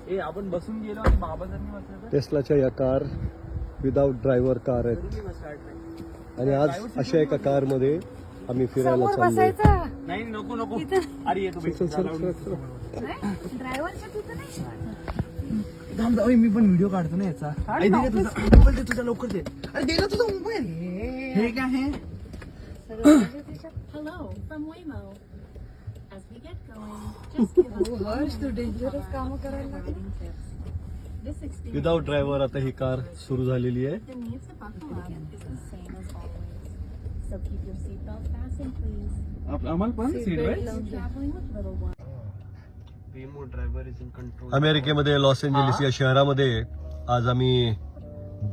आपण बसून गेलो आणि बाबासांनी बसलं टेस्लाच्या या कार विदाउट ड्रायव्हर कार आहेत आणि आज अशा एका कार मध्ये आम्ही फिरायला चाललोय. नाही नको नको अरे येतो ड्रायव्हरच्या तिथं नाही. थांब मी पण व्हिडिओ काढतो ना याचा. अरे दे तुझा मोबाईल, दे तुझा लवकर दे. अरे दे ना तुझा मोबाईल. हे काय आहे? Hello from Waymo. As we get going, just give us too dangerous काम करायला लागले. This experience विदाउट ड्रायव्हर आता ही कार सुरू झालेली आहे. the needs to buckle up is the same as always. So keep your seatbelt fastened, please. आम्हाला पण seat Alone traveling with little ones. अमेरिकेमध्ये लॉस एंजेलिस या शहरामध्ये आज आम्ही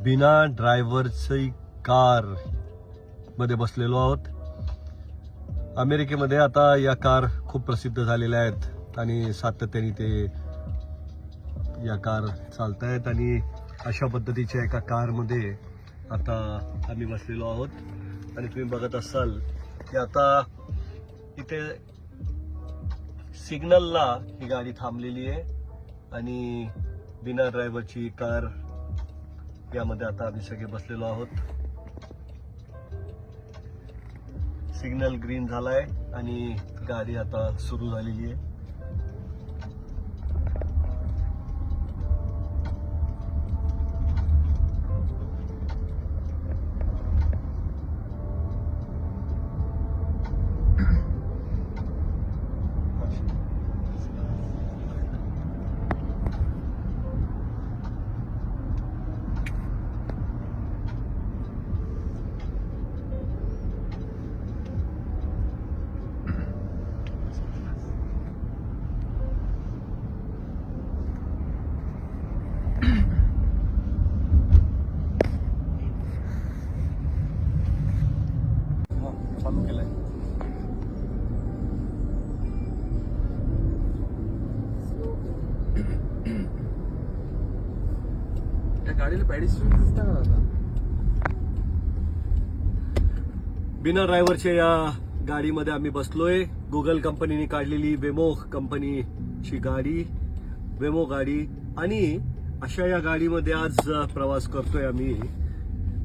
बिना ड्रायव्हरची कार मध्ये बसलेलो आहोत. अमेरिकेमध्ये आता या कार खूप प्रसिद्ध झालेल्या आहेत आणि सातत्याने ते या कार चालत आहेत आणि अशा पद्धतीच्या एका कारमध्ये आता आम्ही बसलेलो आहोत. आणि तुम्ही बघत असाल की आता इथे सिग्नलला ही गाडी थांबलेली आहे आणि बिना ड्रायव्हरची कार यामध्ये आता आम्ही सगळे बसलेलो आहोत. सिग्नल ग्रीन झालाय आणि गाडी आता सुरू झालेली आहे. चालू केलंय. या गाडीला पॅडिस्ट्रियन दिसता का आता? बिना ड्रायव्हरच्या या गाडीमध्ये आम्ही बसलोय. गुगल कंपनीने काढलेली वेमो कंपनीची गाडी, वेमो गाडी आणि अशा या गाडीमध्ये आज प्रवास करतोय आम्ही.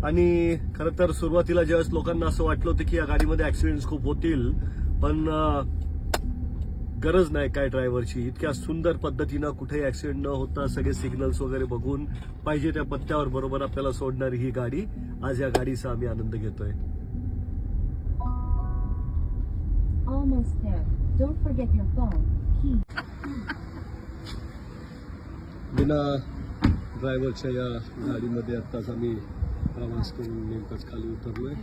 आणि खरं तर सुरुवातीला ज्यावेळेस लोकांना असं वाटलं होतं की या गाडीमध्ये ऍक्सिडेंट्स खूप होतील, पण गरज नाही काय ड्रायव्हरची. इतक्या सुंदर पद्धतीनं कुठेही ऍक्सिडेंट न होता सगळे सिग्नल्स वगैरे बघून पाहिजे त्या पत्त्यावर बरोबर आपल्याला सोडणारी ही गाडी, आज या गाडीचा आम्ही आनंद घेतोय. Almost there. Don't forget your phone. Key. बिना ड्रायव्हरच्या या गाडीमध्ये आत्ताच आम्ही प्रवास करून नेमकंच खाली उतरलोय.